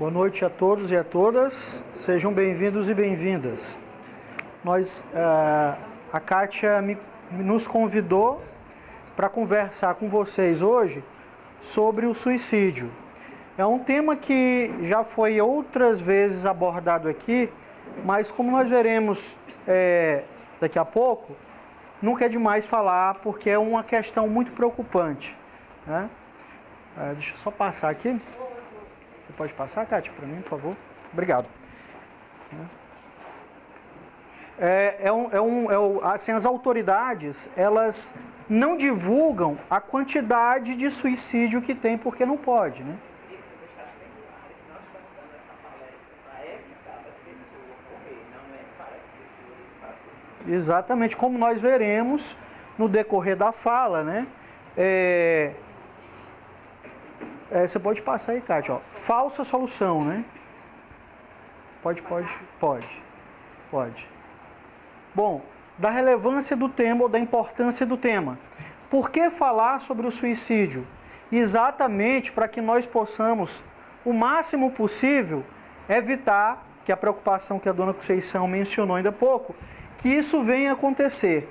Boa noite a todos e a todas, sejam bem-vindos e bem-vindas. A Kátia nos convidou para conversar com vocês hoje sobre o suicídio. É um tema que já foi outras vezes abordado aqui, mas como nós veremos daqui a pouco, nunca é demais falar, porque é uma questão muito preocupante, né? Deixa eu só passar aqui. Você pode passar, Kátia, para mim, por favor? Obrigado. Assim, as autoridades, elas não divulgam a quantidade de suicídio que tem, porque não pode, né? Exatamente, como nós veremos no decorrer da fala, né? Você pode passar aí, Kátia, ó. Falsa solução, né? Pode. Bom, da relevância do tema ou da importância do tema. Por que falar sobre o suicídio? Exatamente para que nós possamos, o máximo possível, evitar que a preocupação que a dona Conceição mencionou ainda há pouco, que isso venha a acontecer,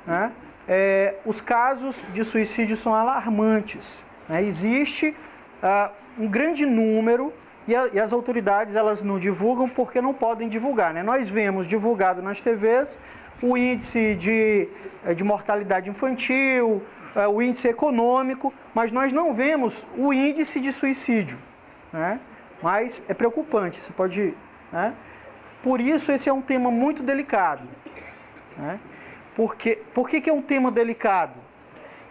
né? Os casos de suicídio são alarmantes, né? Existe um grande número e as autoridades elas não divulgam porque não podem divulgar, né? Nós vemos divulgado nas TVs o índice de mortalidade infantil, o índice econômico, mas nós não vemos o índice de suicídio, né? Mas é preocupante, você pode, né? Por isso esse é um tema muito delicado, né? Por que é um tema delicado?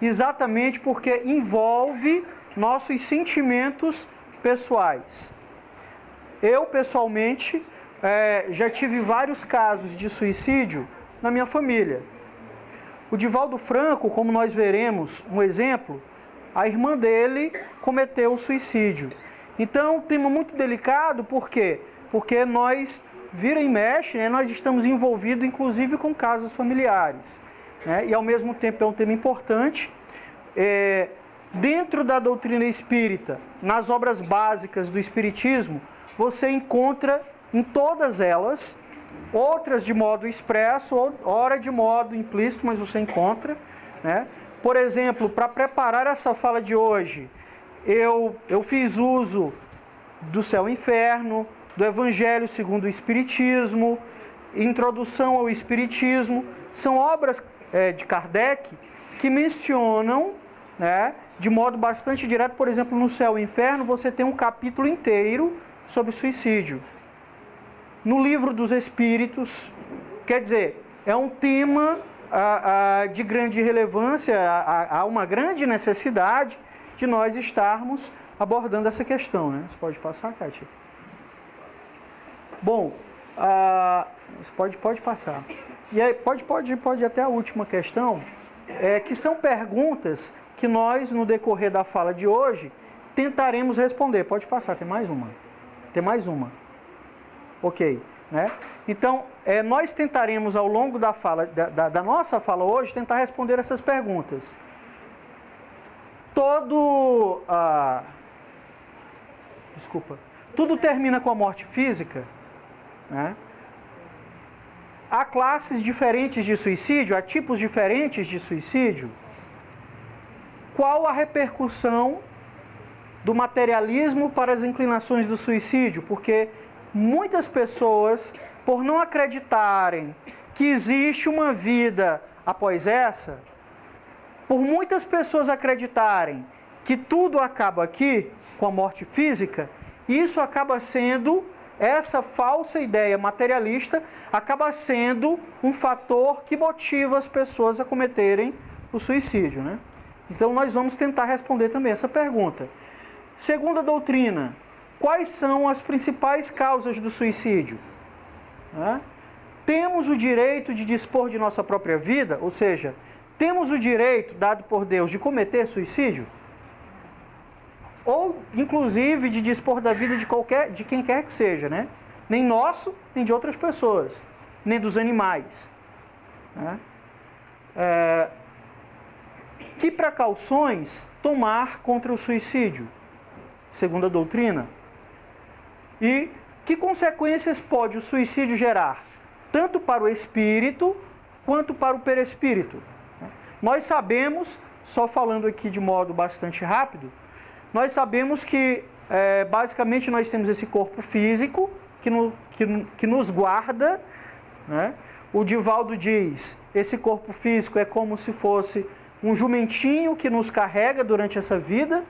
Exatamente porque envolve nossos sentimentos pessoais. Eu, pessoalmente, já tive vários casos de suicídio na minha família. O Divaldo Franco, como nós veremos um exemplo, a irmã dele cometeu suicídio. Então, é um tema muito delicado, por quê? Porque nós, vira e mexe, né, nós estamos envolvidos, inclusive, com casos familiares, né? E, ao mesmo tempo, é um tema importante. Dentro da doutrina espírita, nas obras básicas do espiritismo, você encontra em todas elas, outras de modo expresso, ora de modo implícito, mas você encontra, né? Por exemplo, para preparar essa fala de hoje, eu fiz uso do Céu e Inferno, do Evangelho segundo o Espiritismo, Introdução ao Espiritismo. São obras de Kardec que mencionam, né, de modo bastante direto. Por exemplo, no Céu e Inferno você tem um capítulo inteiro sobre suicídio. No Livro dos Espíritos, quer dizer, é um tema de grande relevância, há uma grande necessidade de nós estarmos abordando essa questão, né? Você pode passar, Kátia? Bom, você pode passar. E aí, pode até a última questão, que são perguntas que nós, no decorrer da fala de hoje, tentaremos responder. Pode passar, tem mais uma. Ok, né? Então, nós tentaremos, ao longo da fala, da nossa fala hoje, tentar responder essas perguntas. Tudo termina com a morte física, né? Há classes diferentes de suicídio, há tipos diferentes de suicídio. Qual a repercussão do materialismo para as inclinações do suicídio? Porque muitas pessoas, por não acreditarem que existe uma vida após essa, por muitas pessoas acreditarem que tudo acaba aqui, com a morte física, isso acaba sendo, essa falsa ideia materialista, acaba sendo um fator que motiva as pessoas a cometerem o suicídio, né? Então, nós vamos tentar responder também essa pergunta. Segundo a doutrina, quais são as principais causas do suicídio? Temos o direito de dispor de nossa própria vida, ou seja, temos o direito dado por Deus de cometer suicídio? Ou, inclusive, de dispor da vida de quem quer que seja, né? Nem nosso, nem de outras pessoas, nem dos animais, né? Que precauções tomar contra o suicídio, segundo a doutrina? E que consequências pode o suicídio gerar? Tanto para o espírito quanto para o perispírito. Nós sabemos, só falando aqui de modo bastante rápido, nós sabemos que basicamente nós temos esse corpo físico que nos guarda, né? O Divaldo diz, esse corpo físico é como se fosse um jumentinho que nos carrega durante essa vida,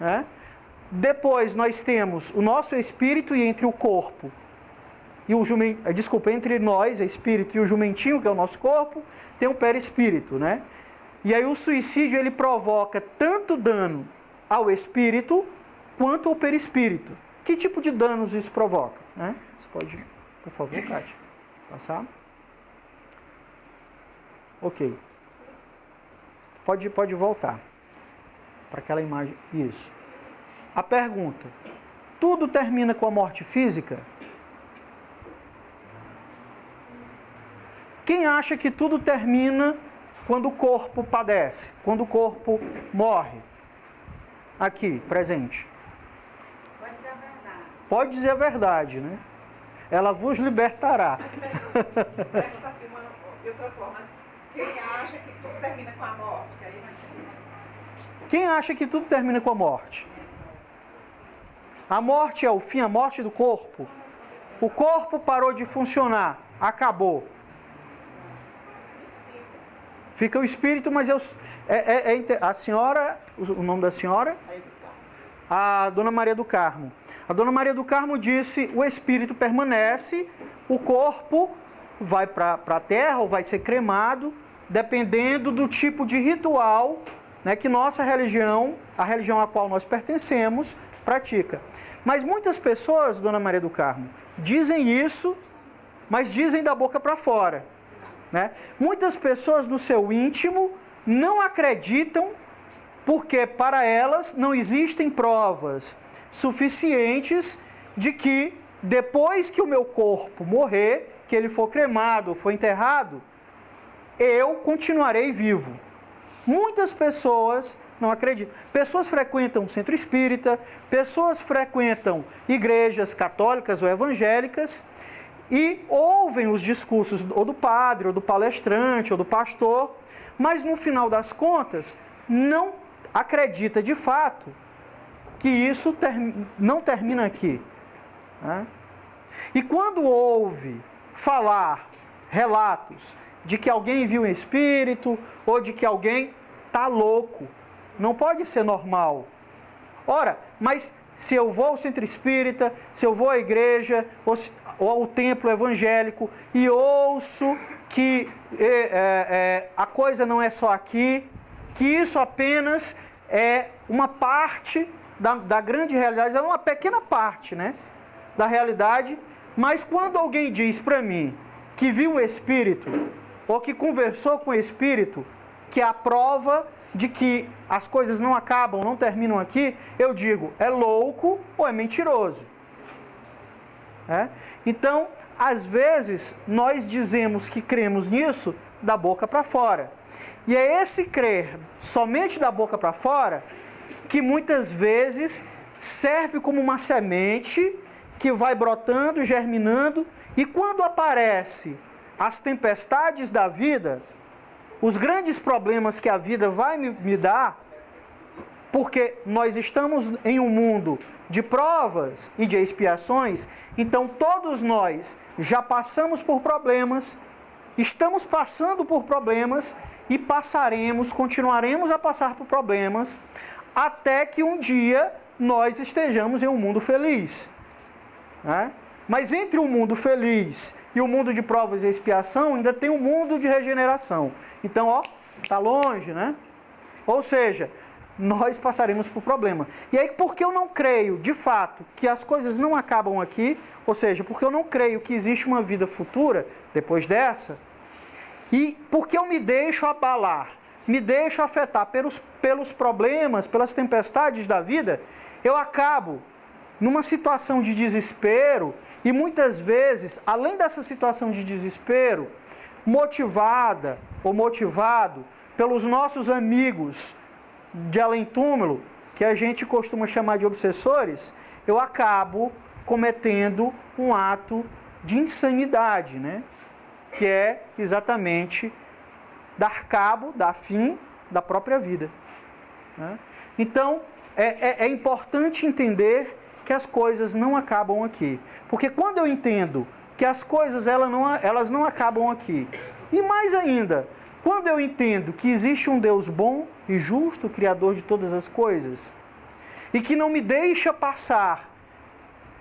né? Depois nós temos o nosso espírito e entre o corpo e o jumentinho, entre nós, espírito e o jumentinho, que é o nosso corpo, tem o perispírito, né? E aí o suicídio ele provoca tanto dano ao espírito quanto ao perispírito. Que tipo de danos isso provoca, né? Você pode, por favor, Kátia, passar? Ok. Pode voltar para aquela imagem. Isso. A pergunta: tudo termina com a morte física? Quem acha que tudo termina quando o corpo padece, quando o corpo morre? Aqui, presente. Pode dizer a verdade. Pode dizer a verdade, né? Ela vos libertará. Pergunta assim, de outra forma. Quem acha que tudo termina com a morte? Que aí vai ser... Quem acha que tudo termina com a morte? A morte é o fim, a morte do corpo. O corpo parou de funcionar, acabou. Fica o espírito, mas a senhora, o nome da senhora? A Dona Maria do Carmo. A Dona Maria do Carmo disse, o espírito permanece, o corpo vai para a terra ou vai ser cremado, dependendo do tipo de ritual, né, que nossa religião, a religião a qual nós pertencemos, pratica. Mas muitas pessoas, Dona Maria do Carmo, dizem isso, mas dizem da boca para fora, né? Muitas pessoas no seu íntimo não acreditam, porque para elas não existem provas suficientes de que depois que o meu corpo morrer, que ele for cremado, for enterrado, eu continuarei vivo. Muitas pessoas não acreditam. Pessoas frequentam o centro espírita, pessoas frequentam igrejas católicas ou evangélicas e ouvem os discursos ou do padre, ou do palestrante, ou do pastor, mas no final das contas não acredita de fato que isso não termina aqui, né? E quando ouve falar relatos de que alguém viu um espírito ou de que alguém está louco, não pode ser normal. Ora, mas se eu vou ao centro espírita, se eu vou à igreja ou ao templo evangélico e ouço que a coisa não é só aqui, que isso apenas é uma parte da grande realidade, é uma pequena parte, né, da realidade, mas quando alguém diz para mim que viu o espírito ou que conversou com o espírito, que é a prova de que as coisas não acabam, não terminam aqui, eu digo, é louco ou é mentiroso. Então, às vezes, nós dizemos que cremos nisso da boca para fora. E é esse crer somente da boca para fora que muitas vezes serve como uma semente que vai brotando, germinando, e quando aparecem as tempestades da vida, os grandes problemas que a vida vai me dar, porque nós estamos em um mundo de provas e de expiações, então todos nós já passamos por problemas, estamos passando por problemas e continuaremos a passar por problemas, até que um dia nós estejamos em um mundo feliz, né? Mas entre o mundo feliz e o mundo de provas e expiação, ainda tem um mundo de regeneração. Então, está longe, né? Ou seja, nós passaremos por problema. E aí, porque eu não creio, de fato, que as coisas não acabam aqui, ou seja, porque eu não creio que existe uma vida futura depois dessa, e porque eu me deixo abalar, me deixo afetar pelos problemas, pelas tempestades da vida, eu acabo numa situação de desespero, e muitas vezes, além dessa situação de desespero, motivada ou motivado pelos nossos amigos de além-túmulo, que a gente costuma chamar de obsessores, eu acabo cometendo um ato de insanidade, né? Que é exatamente dar cabo, dar fim da própria vida, né? Então, é importante entender que as coisas não acabam aqui. Porque quando eu entendo que as coisas elas não acabam aqui, e mais ainda, quando eu entendo que existe um Deus bom e justo, Criador de todas as coisas, e que não me deixa passar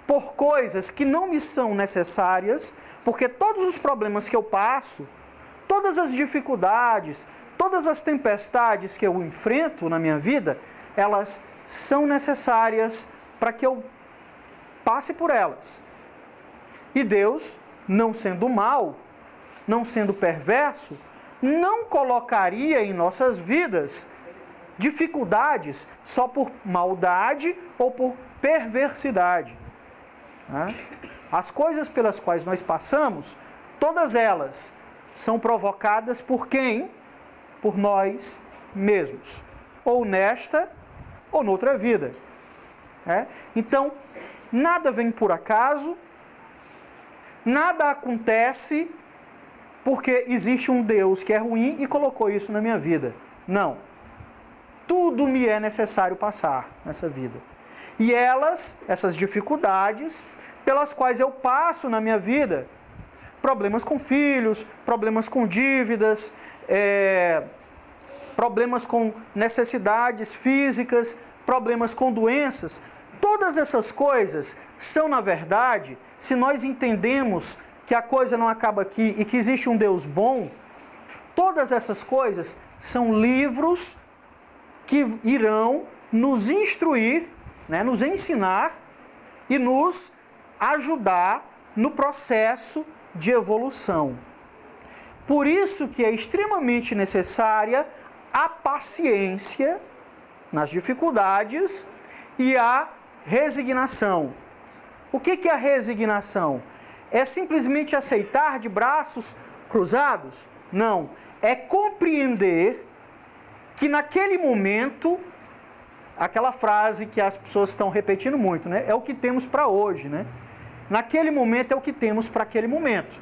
por coisas que não me são necessárias, porque todos os problemas que eu passo, todas as dificuldades, todas as tempestades que eu enfrento na minha vida, elas são necessárias para que eu passe por elas. E Deus, não sendo mal, não sendo perverso, não colocaria em nossas vidas dificuldades só por maldade ou por perversidade, né? As coisas pelas quais nós passamos, todas elas são provocadas por quem? Por nós mesmos. Ou nesta, ou noutra vida, né? Então, nada vem por acaso, nada acontece porque existe um Deus que é ruim e colocou isso na minha vida. Não. Tudo me é necessário passar nessa vida. E essas dificuldades pelas quais eu passo na minha vida, problemas com filhos, problemas com dívidas, problemas com necessidades físicas, problemas com doenças, todas essas coisas são, na verdade, se nós entendemos que a coisa não acaba aqui e que existe um Deus bom, todas essas coisas são livros que irão nos instruir, né, nos ensinar e nos ajudar no processo de evolução. Por isso que é extremamente necessária a paciência nas dificuldades e a resignação. O que é a resignação? É simplesmente aceitar de braços cruzados? Não. É compreender que naquele momento, aquela frase que as pessoas estão repetindo muito, né? É o que temos para hoje, né? Naquele momento é o que temos para aquele momento.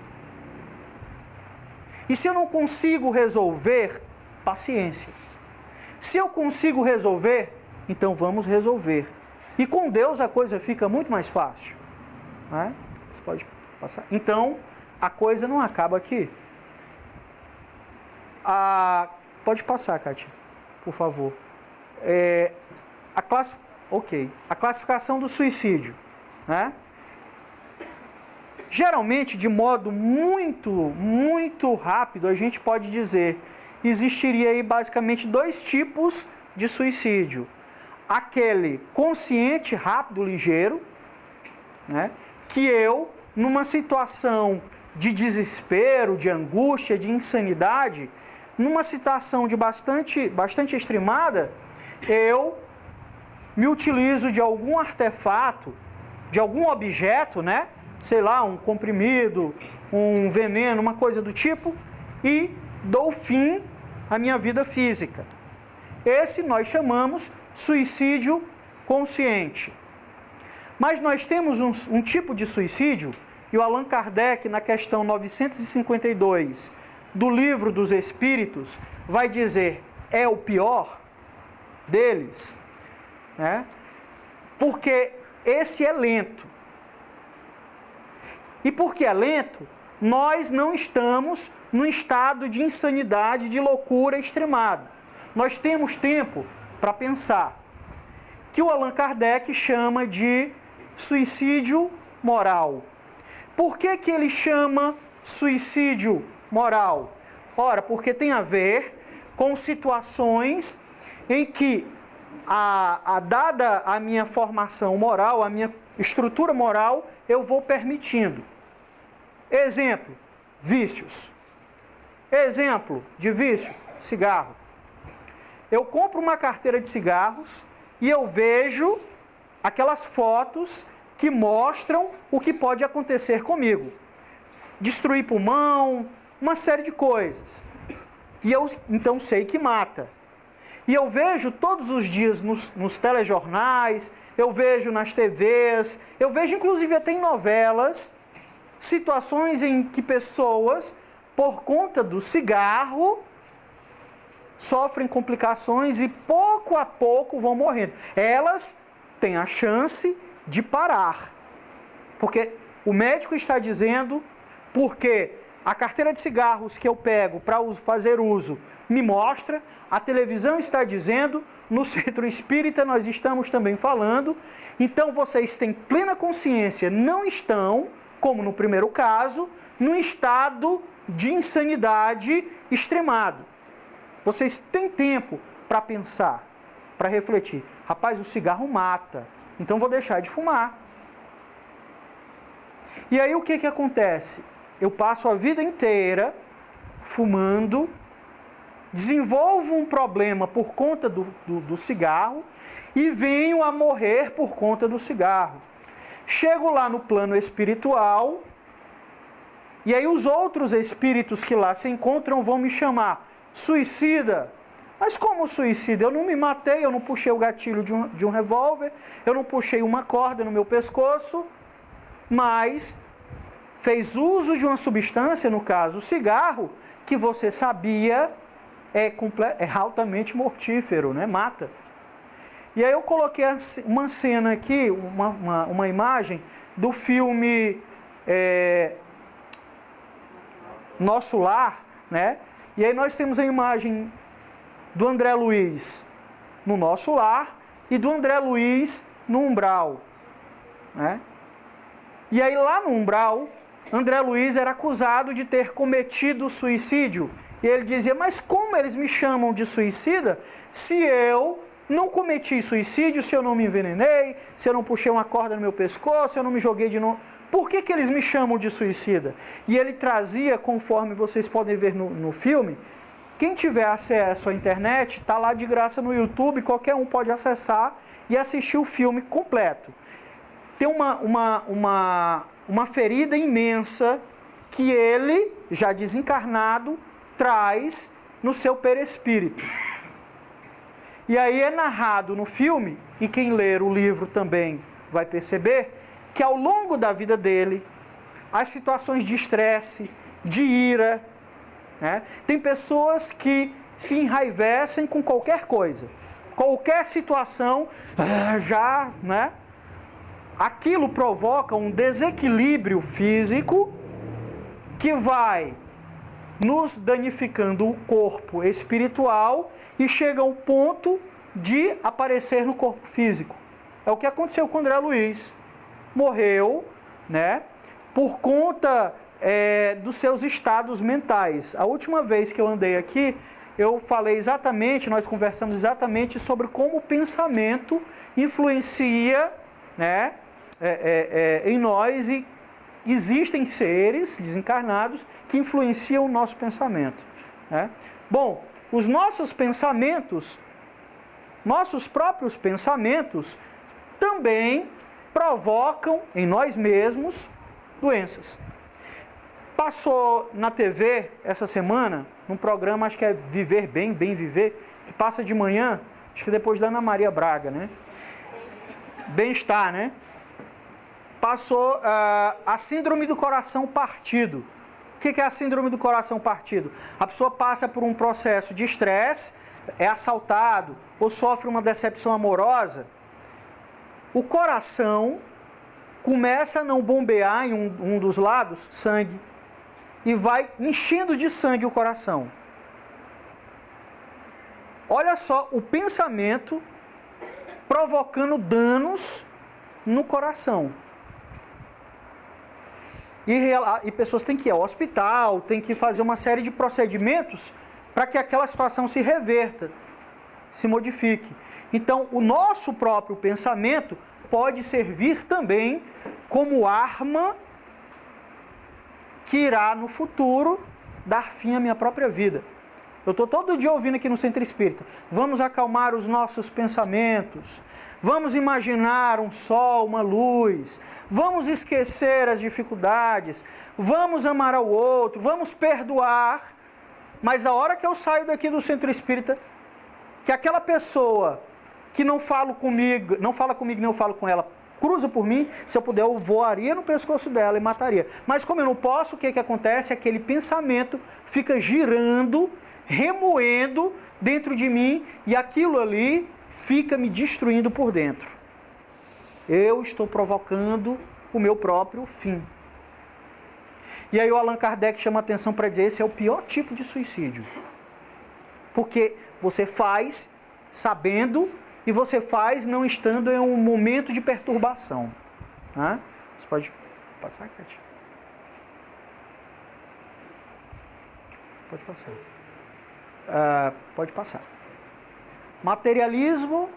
E se eu não consigo resolver, paciência. Se eu consigo resolver, então vamos resolver. E com Deus a coisa fica muito mais fácil, né? Você pode passar. Então, a coisa não acaba aqui. Pode passar, Kátia, por favor. A classificação do suicídio, né? Geralmente, de modo muito rápido, a gente pode dizer, existiria aí basicamente dois tipos de suicídio. Aquele consciente, rápido, ligeiro, né? Que eu, numa situação de desespero, de angústia, de insanidade, numa situação de bastante extremada, eu me utilizo de algum artefato, de algum objeto, né? Sei lá, um comprimido, um veneno, uma coisa do tipo, e dou fim à minha vida física. Esse nós chamamos suicídio consciente. Mas nós temos um tipo de suicídio, e o Allan Kardec, na questão 952 do Livro dos Espíritos, vai dizer, é o pior deles, né? Porque esse é lento. E porque é lento, nós não estamos num estado de insanidade, de loucura extremada. Nós temos tempo para pensar, que o Allan Kardec chama de suicídio moral. Por que ele chama suicídio moral? Ora, porque tem a ver com situações em que, dada a minha formação moral, a minha estrutura moral, eu vou permitindo. Exemplo, vícios. Exemplo de vício, cigarro. Eu compro uma carteira de cigarros e eu vejo aquelas fotos que mostram o que pode acontecer comigo. Destruir pulmão, uma série de coisas. E eu então sei que mata. E eu vejo todos os dias nos telejornais, eu vejo nas TVs, eu vejo inclusive até em novelas, situações em que pessoas, por conta do cigarro, sofrem complicações e pouco a pouco vão morrendo. Elas têm a chance de parar. Porque o médico está dizendo, porque a carteira de cigarros que eu pego para fazer uso me mostra, a televisão está dizendo, no centro espírita nós estamos também falando, então vocês têm plena consciência, não estão, como no primeiro caso, num estado de insanidade extremado. Vocês têm tempo para pensar, para refletir. Rapaz, o cigarro mata, então vou deixar de fumar. E aí o que acontece? Eu passo a vida inteira fumando, desenvolvo um problema por conta do cigarro e venho a morrer por conta do cigarro. Chego lá no plano espiritual e aí os outros espíritos que lá se encontram vão me chamar suicida. Mas como suicida? Eu não me matei, eu não puxei o gatilho de um revólver, eu não puxei uma corda no meu pescoço, mas fez uso de uma substância, no caso o cigarro, que você sabia é altamente mortífero, né? Mata. E aí eu coloquei uma cena aqui, uma imagem do filme Nosso Lar, né? E aí nós temos a imagem do André Luiz no Nosso Lar e do André Luiz no Umbral, né? E aí lá no Umbral, André Luiz era acusado de ter cometido suicídio. E ele dizia, mas como eles me chamam de suicida se eu não cometi suicídio, se eu não me envenenei, se eu não puxei uma corda no meu pescoço, se eu não me joguei de novo? Por que eles me chamam de suicida? E ele trazia, conforme vocês podem ver no filme, quem tiver acesso à internet, está lá de graça no YouTube, qualquer um pode acessar e assistir o filme completo. Tem uma ferida imensa que ele, já desencarnado, traz no seu perispírito. E aí é narrado no filme, e quem ler o livro também vai perceber, que ao longo da vida dele, as situações de estresse, de ira, né? Tem pessoas que se enraivecem com qualquer coisa, qualquer situação, já, né? Aquilo provoca um desequilíbrio físico que vai nos danificando o corpo espiritual e chega ao ponto de aparecer no corpo físico. É o que aconteceu com o André Luiz. Morreu, né, por conta dos seus estados mentais. A última vez que eu andei aqui, eu falei exatamente, nós conversamos exatamente sobre como o pensamento influencia, né, em nós, e existem seres desencarnados que influenciam o nosso pensamento, né? Bom, os nossos pensamentos, nossos próprios pensamentos, também provocam em nós mesmos doenças. Passou na TV essa semana, num programa, acho que é Viver Bem, Bem Viver, que passa de manhã, acho que depois da Ana Maria Braga, né? Bem-estar, né? Passou a síndrome do coração partido. O que é a síndrome do coração partido? A pessoa passa por um processo de estresse, é assaltado ou sofre uma decepção amorosa. O coração começa a não bombear em um dos lados sangue e vai enchendo de sangue o coração. Olha só o pensamento provocando danos no coração. E pessoas têm que ir ao hospital, têm que fazer uma série de procedimentos para que aquela situação se reverta, se modifique. Então, o nosso próprio pensamento pode servir também como arma que irá, no futuro, dar fim à minha própria vida. Eu estou todo dia ouvindo aqui no Centro Espírita. Vamos acalmar os nossos pensamentos. Vamos imaginar um sol, uma luz. Vamos esquecer as dificuldades. Vamos amar ao outro. Vamos perdoar. Mas a hora que eu saio daqui do Centro Espírita, que aquela pessoa que não fala comigo, nem eu falo com ela, cruza por mim, se eu puder, eu voaria no pescoço dela e mataria. Mas como eu não posso, o que acontece? Aquele pensamento fica girando, remoendo dentro de mim e aquilo ali fica me destruindo por dentro. Eu estou provocando o meu próprio fim. E aí o Allan Kardec chama atenção para dizer, esse é o pior tipo de suicídio. Porque você faz sabendo e você faz não estando em um momento de perturbação. Né? Você pode passar, Kátia? Pode passar. Pode passar. Materialismo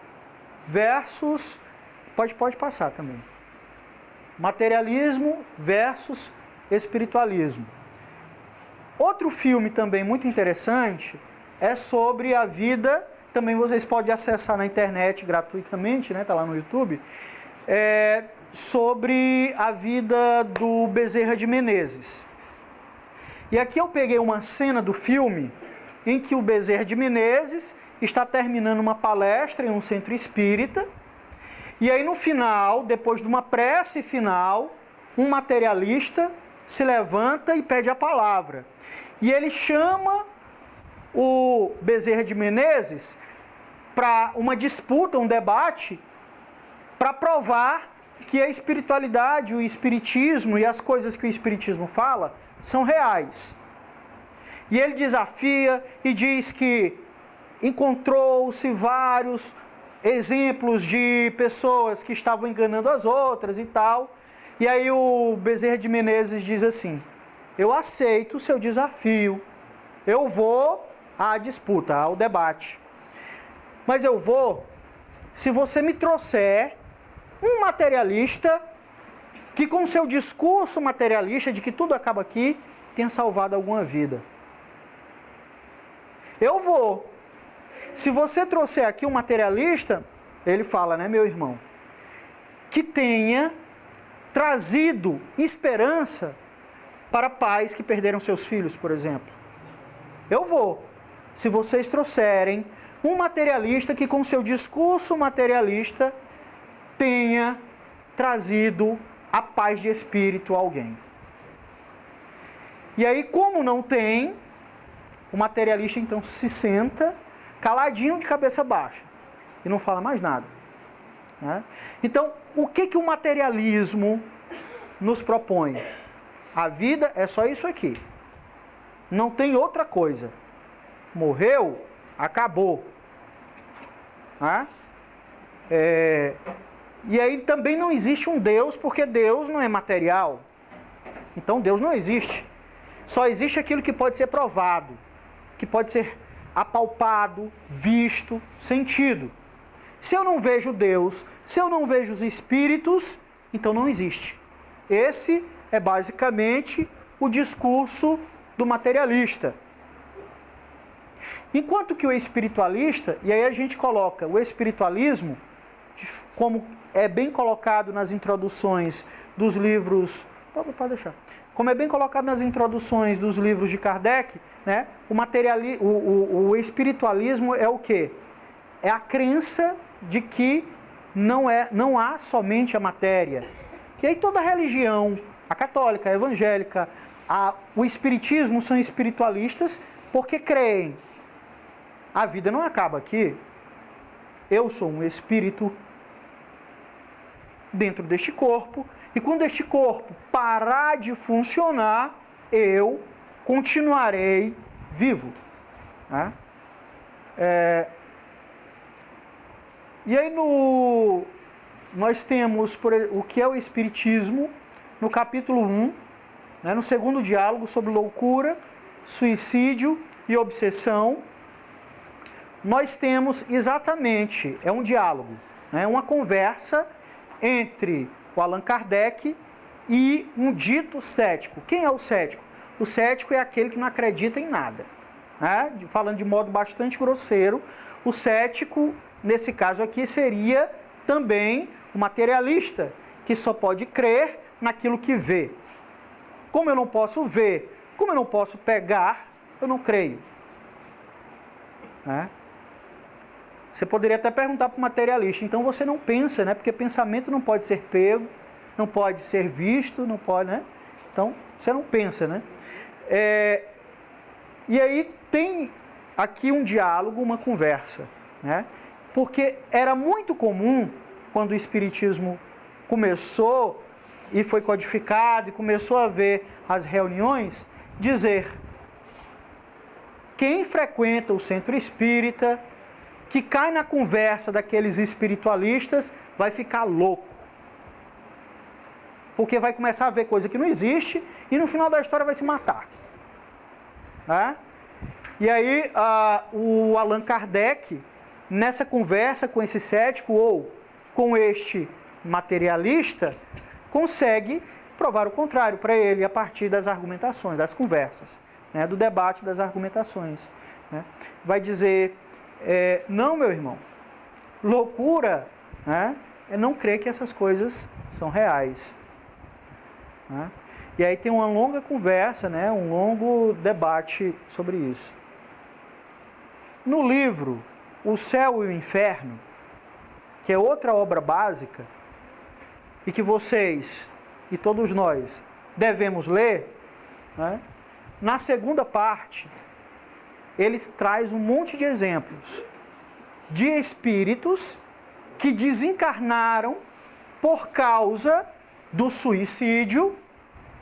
versus... Pode passar também. Materialismo versus espiritualismo. Outro filme também muito interessante é sobre a vida, também vocês podem acessar na internet gratuitamente, né? Tá lá no YouTube, sobre a vida do Bezerra de Menezes. E aqui eu peguei uma cena do filme em que o Bezerra de Menezes está terminando uma palestra em um centro espírita, e aí no final, depois de uma prece final, um materialista se levanta e pede a palavra. E ele chama o Bezerra de Menezes para uma disputa, um debate, para provar que a espiritualidade, o espiritismo e as coisas que o espiritismo fala são reais. E ele desafia e diz que encontrou-se vários exemplos de pessoas que estavam enganando as outras e tal. E aí o Bezerra de Menezes diz assim: eu aceito o seu desafio, eu vou à disputa, ao debate. Mas eu vou se você me trouxer um materialista que com seu discurso materialista de que tudo acaba aqui, tenha salvado alguma vida. Eu vou. Se você trouxer aqui um materialista, ele fala, né, meu irmão, que tenha trazido esperança para pais que perderam seus filhos, por exemplo. Eu vou. Se vocês trouxerem um materialista que com seu discurso materialista tenha trazido a paz de espírito a alguém. E aí, como não tem, o materialista então se senta caladinho de cabeça baixa e não fala mais nada. Né? Então, o que o materialismo nos propõe? A vida é só isso aqui. Não tem outra coisa. Morreu, acabou. Né? E aí também não existe um Deus, porque Deus não é material. Então Deus não existe. Só existe aquilo que pode ser provado, que pode ser apalpado, visto, sentido. Se eu não vejo Deus, se eu não vejo os espíritos, então não existe. Esse é basicamente o discurso do materialista. Enquanto que o espiritualista, e aí a gente coloca o espiritualismo, como é bem colocado nas introduções dos livros... Pode deixar. Como é bem colocado nas introduções dos livros de Kardec, né, o espiritualismo é o quê? É a crença de que não há somente a matéria. E aí toda a religião, a católica, a evangélica, o espiritismo são espiritualistas porque creem. A vida não acaba aqui. Eu sou um espírito dentro deste corpo, e quando este corpo parar de funcionar, eu continuarei vivo. Né? E aí nós temos o que é o Espiritismo, no capítulo 1, né, no segundo diálogo sobre loucura, suicídio e obsessão. Nós temos exatamente, é um diálogo, né, uma conversa entre o Allan Kardec e um dito cético. Quem é o cético? O cético é aquele que não acredita em nada. Né? Falando de modo bastante grosseiro, o cético, nesse caso aqui, seria também o materialista, que só pode crer naquilo que vê. Como eu não posso ver, como eu não posso pegar, eu não creio. Né? Você poderia até perguntar para o materialista, então você não pensa, né? Porque pensamento não pode ser pego, não pode ser visto, não pode, né? Então, você não pensa, né? E aí tem aqui um diálogo, uma conversa, né? Porque era muito comum, quando o Espiritismo começou e foi codificado e começou a haver as reuniões, dizer: quem frequenta o centro espírita, que cai na conversa daqueles espiritualistas, vai ficar louco. Porque vai começar a ver coisa que não existe e no final da história vai se matar. Né? E aí o Allan Kardec, nessa conversa com esse cético ou com este materialista, consegue provar o contrário para ele a partir das argumentações, das conversas, né? Do debate das argumentações. Né? Vai dizer... não, meu irmão, loucura, né, é não crer que essas coisas são reais. Né? E aí tem uma longa conversa, né, um longo debate sobre isso. No livro O Céu e o Inferno, que é outra obra básica, e que vocês e todos nós devemos ler, né, na segunda parte, ele traz um monte de exemplos de espíritos que desencarnaram por causa do suicídio,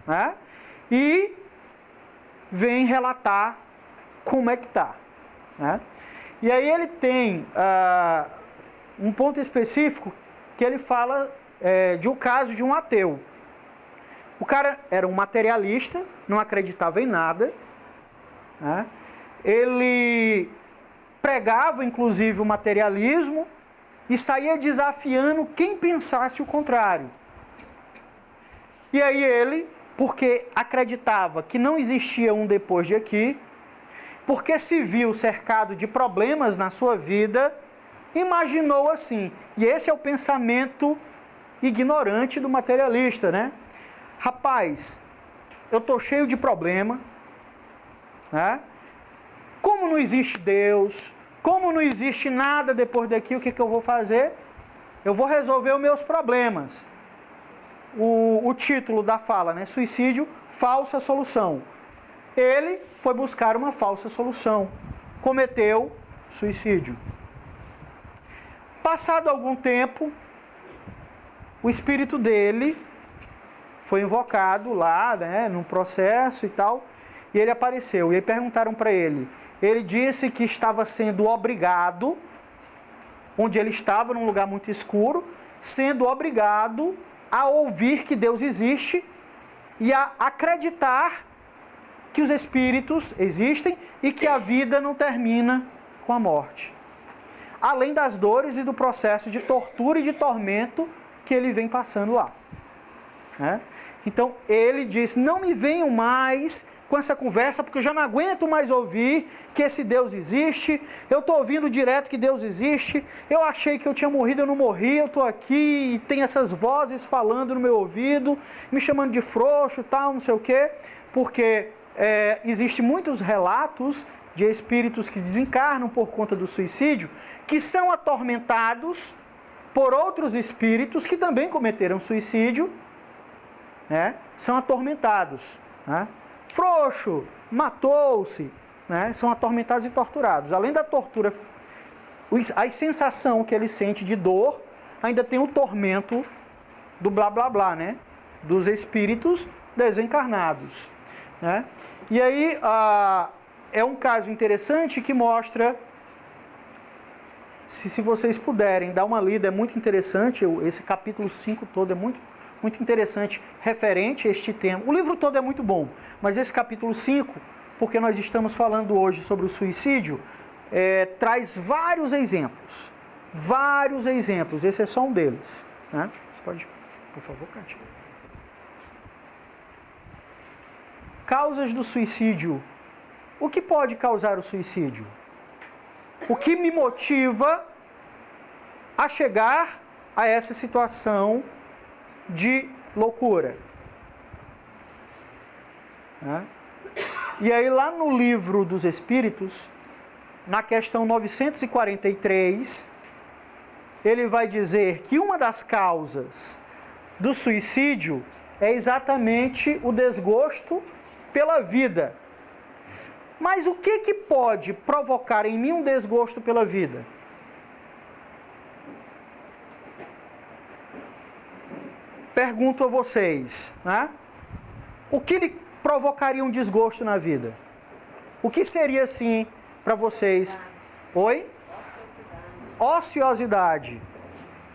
né? E vem relatar como é que está. Né? E aí ele tem um ponto específico que ele fala de um caso de um ateu. O cara era um materialista, não acreditava em nada, né? Ele pregava, inclusive, o materialismo e saía desafiando quem pensasse o contrário. E aí ele, porque acreditava que não existia um depois de aqui, porque se viu cercado de problemas na sua vida, imaginou assim. E esse é o pensamento ignorante do materialista, né? Rapaz, eu estou cheio de problema, né? Como não existe Deus, como não existe nada depois daqui, o que eu vou fazer? Eu vou resolver os meus problemas. O título da fala, né? Suicídio, falsa solução. Ele foi buscar uma falsa solução. Cometeu suicídio. Passado algum tempo, o espírito dele foi invocado lá, né? Num processo e tal, e ele apareceu. E aí perguntaram para ele. Ele disse que estava sendo obrigado, onde ele estava, num lugar muito escuro, sendo obrigado a ouvir que Deus existe e a acreditar que os espíritos existem e que a vida não termina com a morte. Além das dores e do processo de tortura e de tormento que ele vem passando lá. Né? Então ele diz: não me venham mais com essa conversa, porque eu já não aguento mais ouvir que esse Deus existe. Eu estou ouvindo direto que Deus existe. Eu achei que eu tinha morrido, eu não morri. Eu estou aqui e tem essas vozes falando no meu ouvido, me chamando de frouxo, tal, não sei o quê. Porque existem muitos relatos de espíritos que desencarnam por conta do suicídio, que são atormentados por outros espíritos que também cometeram suicídio, né? São atormentados, né? Frouxo, matou-se, né? São atormentados e torturados. Além da tortura, a sensação que ele sente de dor, ainda tem o tormento do blá blá blá, né? Dos espíritos desencarnados, né? E aí é um caso interessante que mostra, se vocês puderem dar uma lida, é muito interessante, esse capítulo 5 todo é muito interessante, referente a este tema. O livro todo é muito bom, mas esse capítulo 5, porque nós estamos falando hoje sobre o suicídio, traz vários exemplos. Vários exemplos, esse é só um deles. Né? Você pode, por favor, Cátia. Causas do suicídio. O que pode causar o suicídio? O que me motiva a chegar a essa situação de loucura? E aí lá no livro dos Espíritos, na questão 943, ele vai dizer que uma das causas do suicídio é exatamente o desgosto pela vida. Mas o que pode provocar em mim um desgosto pela vida? Pergunto a vocês, né? O que lhe provocaria um desgosto na vida? O que seria assim para vocês? Oi? Ociosidade.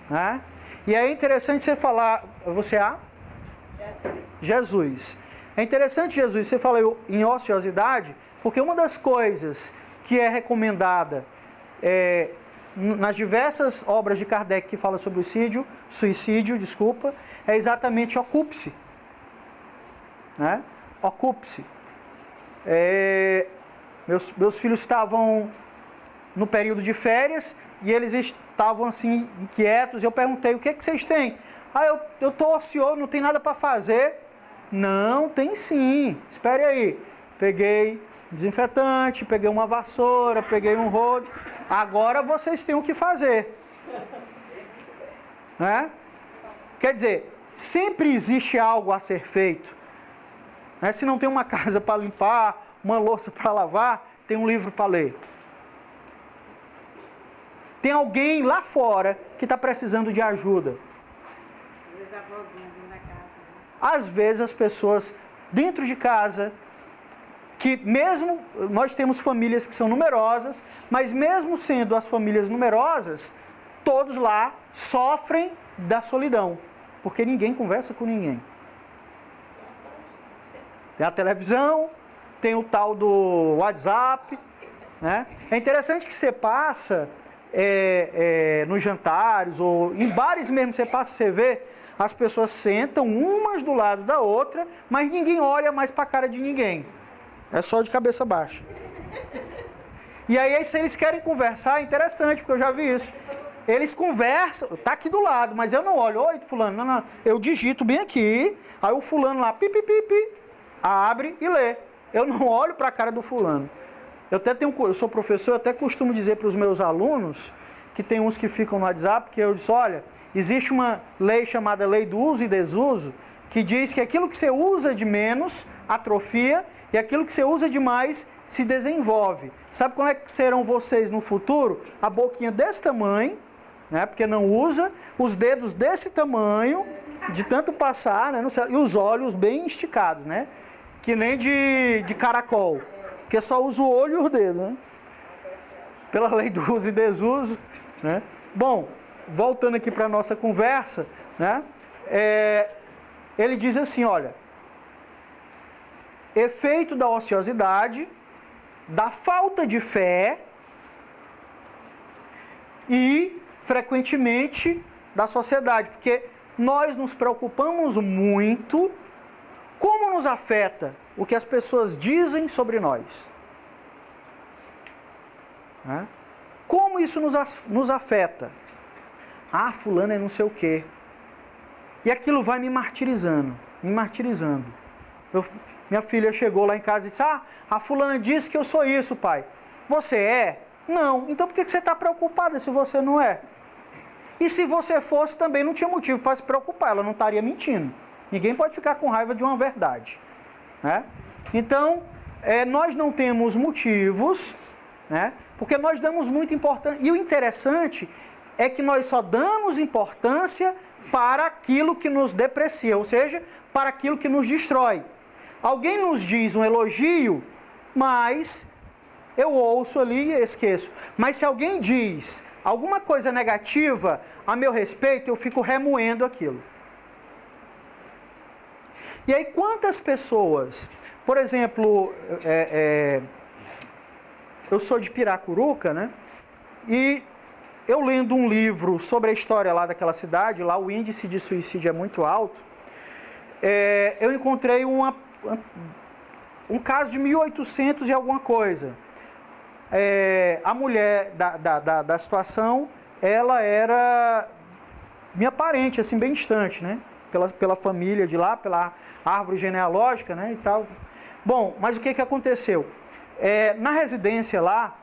Né? E é interessante você falar... Você é? Jesus. É interessante, Jesus, você falou em ociosidade, porque uma das coisas que é recomendada nas diversas obras de Kardec que fala sobre o suicídio, é exatamente ocupe-se. Né? Ocupe-se. Meus filhos estavam no período de férias e eles estavam assim inquietos. Eu perguntei, o que vocês têm? Eu estou ocioso, não tem nada para fazer. Não, tem sim. Espere aí. Peguei desinfetante, peguei uma vassoura, peguei um rodo. Agora vocês têm o que fazer. Né? Quer dizer, sempre existe algo a ser feito. Né? Se não tem uma casa para limpar, uma louça para lavar, tem um livro para ler. Tem alguém lá fora que está precisando de ajuda. Às vezes as pessoas dentro de casa, que mesmo nós temos famílias que são numerosas, mas mesmo sendo as famílias numerosas, todos lá sofrem da solidão, porque ninguém conversa com ninguém. Tem a televisão, tem o tal do WhatsApp, né? É interessante que você passa nos jantares ou em bares mesmo, você vê, as pessoas sentam umas do lado da outra, mas ninguém olha mais para a cara de ninguém. É só de cabeça baixa. E aí, se eles querem conversar, é interessante, porque eu já vi isso. Eles conversam, tá aqui do lado, mas eu não olho. Oi, fulano, não. Eu digito bem aqui, aí o fulano lá, pi, abre e lê. Eu não olho para a cara do fulano. Eu sou professor, eu até costumo dizer para os meus alunos, que tem uns que ficam no WhatsApp, que eu disse, olha, existe uma lei chamada lei do uso e desuso, que diz que aquilo que você usa de menos atrofia e aquilo que você usa de mais se desenvolve. Sabe como é que serão vocês no futuro? A boquinha desse tamanho, né, porque não usa, os dedos desse tamanho, de tanto passar, né, e os olhos bem esticados, né, que nem de caracol, porque só usa o olho e os dedos, né, pela lei do uso e desuso, né. Bom, voltando aqui para a nossa conversa, né, ele diz assim, olha, efeito da ociosidade, da falta de fé e, frequentemente, da sociedade, porque nós nos preocupamos muito como nos afeta o que as pessoas dizem sobre nós. Né? Como isso nos afeta? Ah, fulano é não sei o quê. E aquilo vai me martirizando. Minha filha chegou lá em casa e disse, a fulana disse que eu sou isso, pai. Você é? Não. Então por que você está preocupada se você não é? E se você fosse, também não tinha motivo para se preocupar, ela não estaria mentindo. Ninguém pode ficar com raiva de uma verdade. Né? Então, nós não temos motivos, né? Porque nós damos muita importância. E o interessante é que nós só damos importância para aquilo que nos deprecia, ou seja, para aquilo que nos destrói. Alguém nos diz um elogio, mas eu ouço ali e esqueço. Mas se alguém diz alguma coisa negativa a meu respeito, eu fico remoendo aquilo. E aí quantas pessoas, por exemplo, eu sou de Piracuruca, né? E eu lendo um livro sobre a história lá daquela cidade, lá o índice de suicídio é muito alto, eu encontrei um caso de 1800 e alguma coisa. A mulher da situação, ela era minha parente, assim, bem distante, né? Pela família de lá, pela árvore genealógica, né? E tal. Bom, mas o que aconteceu? Na residência lá,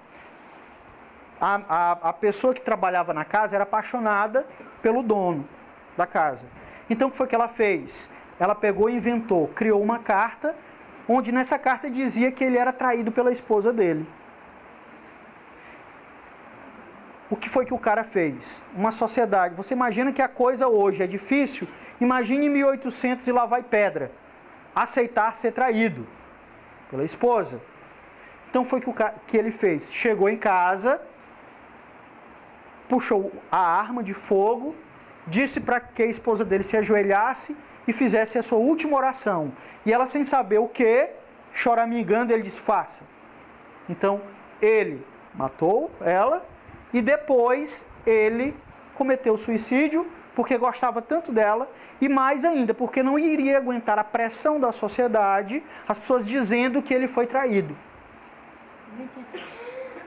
a pessoa que trabalhava na casa era apaixonada pelo dono da casa. Então, o que foi que ela fez? Ela pegou e inventou, criou uma carta, onde nessa carta dizia que ele era traído pela esposa dele. O que foi que o cara fez? Uma sociedade. Você imagina que a coisa hoje é difícil? Imagine em 1800 e lá vai pedra. Aceitar ser traído pela esposa. Então foi que ele fez. Chegou em casa, puxou a arma de fogo, disse para que a esposa dele se ajoelhasse e fizesse a sua última oração. E ela, sem saber o que, choramingando, ele disse, faça. Então, ele matou ela e depois ele cometeu suicídio porque gostava tanto dela e mais ainda, porque não iria aguentar a pressão da sociedade, as pessoas dizendo que ele foi traído.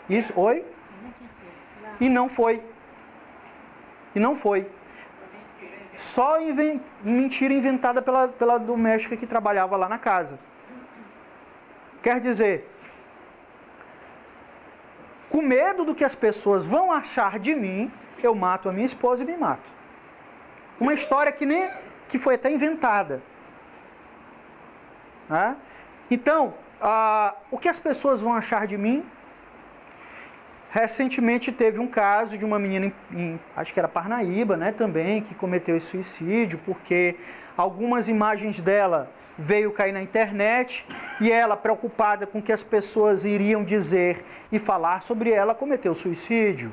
Isso, oi? E não foi. E não foi. Só mentira inventada pela doméstica que trabalhava lá na casa. Quer dizer, com medo do que as pessoas vão achar de mim, eu mato a minha esposa e me mato. Uma história que foi até inventada. Então, o que as pessoas vão achar de mim? Recentemente teve um caso de uma menina acho que era Parnaíba, né, também, que cometeu esse suicídio, porque algumas imagens dela veio cair na internet e ela, preocupada com o que as pessoas iriam dizer e falar sobre ela, cometeu suicídio.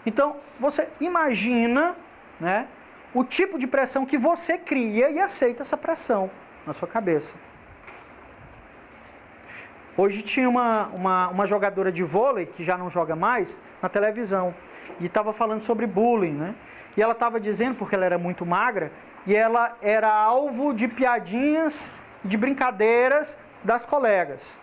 Então, você imagina, né, o tipo de pressão que você cria e aceita essa pressão na sua cabeça. Hoje tinha uma jogadora de vôlei, que já não joga mais, na televisão. E estava falando sobre bullying, né? E ela estava dizendo, porque ela era muito magra, e ela era alvo de piadinhas e de brincadeiras das colegas.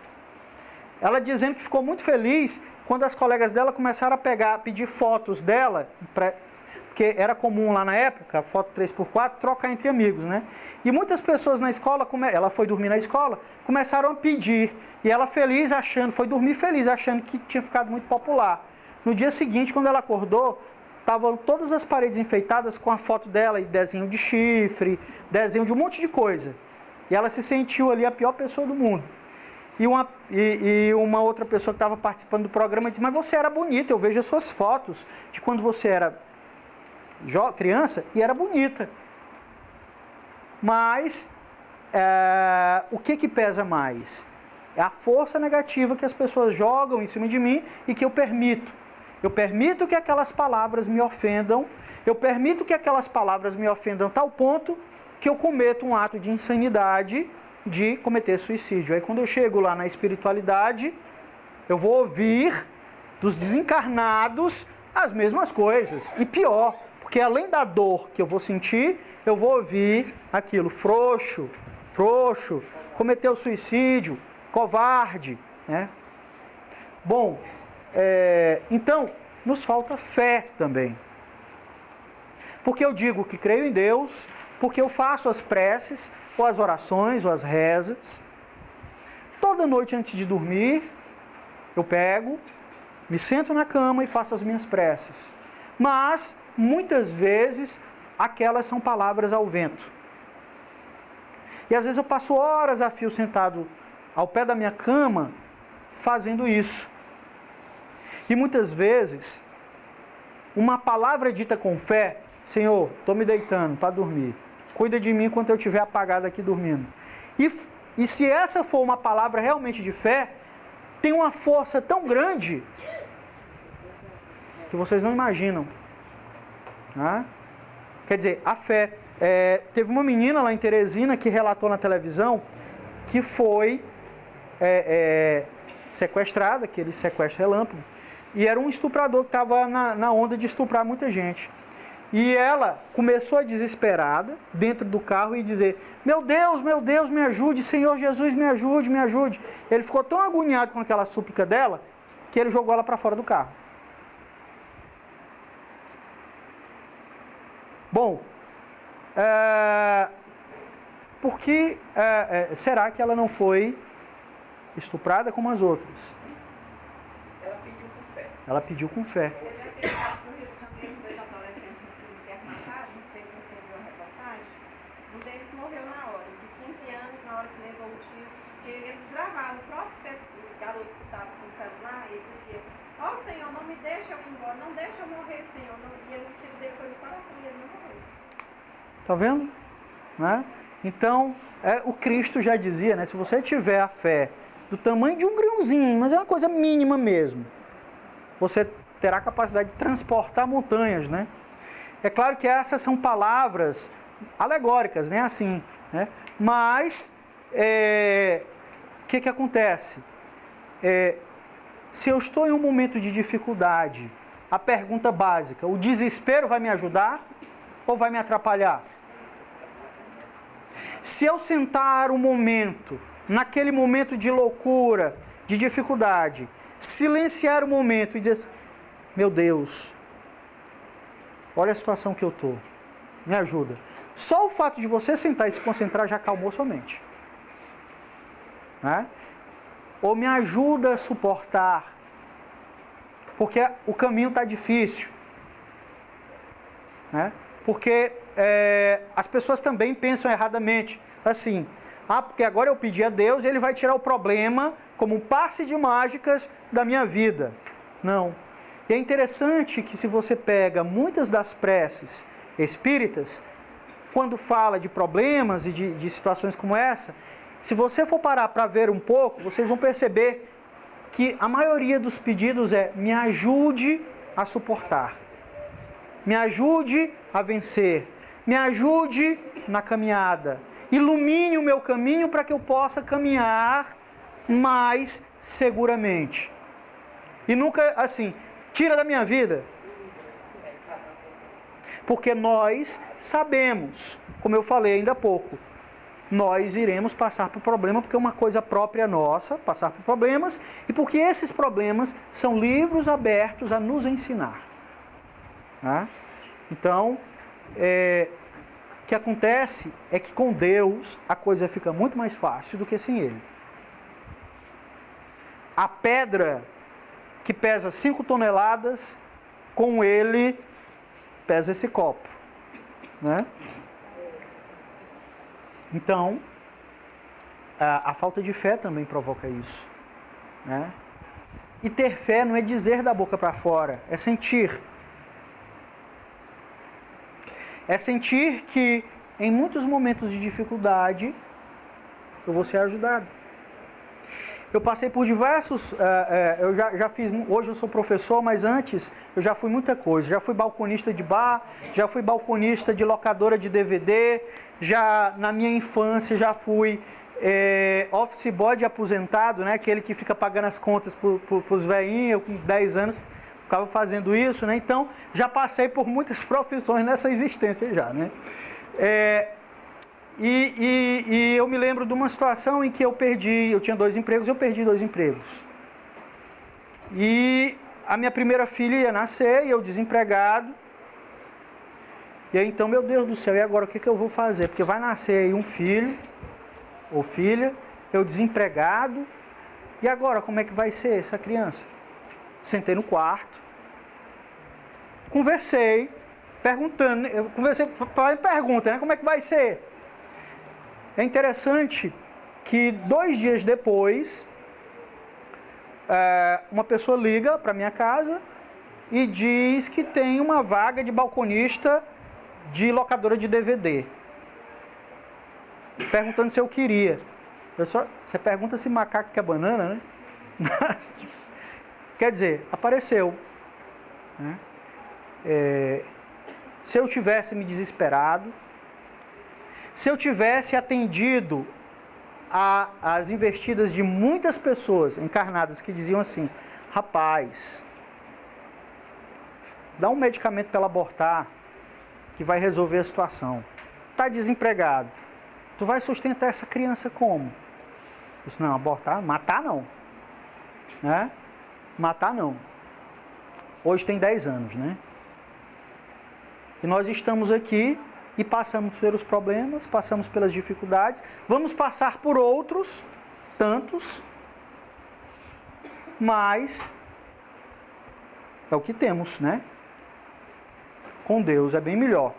Ela dizendo que ficou muito feliz quando as colegas dela começaram a pedir fotos dela, porque era comum lá na época, foto 3x4, trocar entre amigos, né? E muitas pessoas na escola, ela foi dormir na escola, começaram a pedir. E ela feliz, foi dormir feliz, achando que tinha ficado muito popular. No dia seguinte, quando ela acordou, estavam todas as paredes enfeitadas com a foto dela, e desenho de chifre, desenho de um monte de coisa. E ela se sentiu ali a pior pessoa do mundo. E uma outra pessoa que estava participando do programa disse, mas você era bonita, eu vejo as suas fotos de quando você era criança e era bonita. Mas o que pesa mais? É a força negativa que as pessoas jogam em cima de mim e que eu permito. Eu permito que aquelas palavras me ofendam, eu permito que aquelas palavras me ofendam a tal ponto que eu cometo um ato de insanidade de cometer suicídio. Aí quando eu chego lá na espiritualidade, eu vou ouvir dos desencarnados as mesmas coisas. E pior, porque além da dor que eu vou sentir, eu vou ouvir aquilo, frouxo, cometeu suicídio, covarde, né? Bom, então, nos falta fé também. Porque eu digo que creio em Deus, porque eu faço as preces, ou as orações, ou as rezas. Toda noite antes de dormir, eu pego, me sento na cama e faço as minhas preces. Mas, muitas vezes, aquelas são palavras ao vento. E às vezes eu passo horas a fio sentado ao pé da minha cama, fazendo isso. E muitas vezes, uma palavra dita com fé, Senhor, estou me deitando para dormir. Cuida de mim enquanto eu estiver apagado aqui dormindo. E se essa for uma palavra realmente de fé, tem uma força tão grande que vocês não imaginam. Né? Quer dizer, a fé. Teve uma menina lá em Teresina que relatou na televisão que foi sequestrada, aquele sequestro relâmpago, e era um estuprador que estava na onda de estuprar muita gente. E ela começou a desesperada dentro do carro e dizer, meu Deus, me ajude, Senhor Jesus, me ajude, me ajude. Ele ficou tão agoniado com aquela súplica dela, que ele jogou ela para fora do carro. Bom, por que será que ela não foi estuprada como as outras? Ela pediu com fé. Teve aquele caso no Rio de Janeiro, dois adolescentes que policiais mataram, não sei se você viu a reportagem. Um deles morreu na hora, de 15 anos, na hora que levou o tiro, porque eles gravaram o próprio garoto que estava com o celular, e ele dizia: ó Senhor, não me deixa eu ir embora, não deixa eu morrer, Senhor. E o tiro dele foi no coração e ele não morreu. Tá vendo? Né? Então, o Cristo já dizia, né? Se você tiver a fé do tamanho de um grãozinho, mas é uma coisa mínima mesmo, você terá a capacidade de transportar montanhas, né? É claro que essas são palavras alegóricas, né? Assim, né? Mas, o que acontece? Se eu estou em um momento de dificuldade, a pergunta básica: o desespero vai me ajudar ou vai me atrapalhar? Se eu sentar um momento, naquele momento de loucura, de dificuldade, silenciar o momento e dizer assim: meu Deus, olha a situação que eu estou, me ajuda. Só o fato de você sentar e se concentrar já acalmou sua mente. Né? Ou me ajuda a suportar, porque o caminho está difícil. Né? Porque as pessoas também pensam erradamente, assim: porque agora eu pedi a Deus e Ele vai tirar o problema como um passe de mágicas da minha vida. Não. E é interessante que, se você pega muitas das preces espíritas, quando fala de problemas e de situações como essa, se você for parar para ver um pouco, vocês vão perceber que a maioria dos pedidos é: me ajude a suportar, me ajude a vencer, me ajude na caminhada, ilumine o meu caminho para que eu possa caminhar mais seguramente. E nunca assim: tira da minha vida. Porque nós sabemos, como eu falei ainda há pouco, nós iremos passar por problema, porque é uma coisa própria nossa, passar por problemas, e porque esses problemas são livros abertos a nos ensinar. Né? Então, o que acontece é que com Deus a coisa fica muito mais fácil do que sem Ele. A pedra que pesa 5 toneladas, com Ele pesa esse copo. Né? Então, a falta de fé também provoca isso. Né? E ter fé não é dizer da boca para fora, é sentir. É sentir que em muitos momentos de dificuldade eu vou ser ajudado. Eu passei por diversos, eu já fiz, hoje eu sou professor, mas antes eu já fui muita coisa. Já fui balconista de bar, já fui balconista de locadora de DVD, já na minha infância já fui office boy de aposentado, né? Aquele que fica pagando as contas para os velhinhos. Eu com 10 anos ficava fazendo isso, né? Então já passei por muitas profissões nessa existência já, né? E eu me lembro de uma situação em que eu tinha 2 empregos, eu perdi 2 empregos. E a minha primeira filha ia nascer, e eu desempregado. E aí então, meu Deus do céu, e agora o que eu vou fazer? Porque vai nascer aí um filho, ou filha, eu desempregado, e agora como é que vai ser essa criança? Sentei no quarto, conversei, fazendo pergunta, né? Como é que vai ser? É interessante que 2 dias depois, uma pessoa liga para minha casa e diz que tem uma vaga de balconista de locadora de DVD. Perguntando se eu queria. Você pergunta se macaco quer banana, né? Quer dizer, apareceu. Né? Se eu tivesse me desesperado, se eu tivesse atendido às investidas de muitas pessoas encarnadas que diziam assim: rapaz, dá um medicamento para ela abortar, que vai resolver a situação. Está desempregado. Tu vai sustentar essa criança como? Eu disse: não, abortar, matar não. Né? Matar não. Hoje tem 10 anos, né? E nós estamos aqui e passamos pelos problemas, passamos pelas dificuldades, vamos passar por outros, tantos, mas É o que temos, né? Com Deus é bem melhor.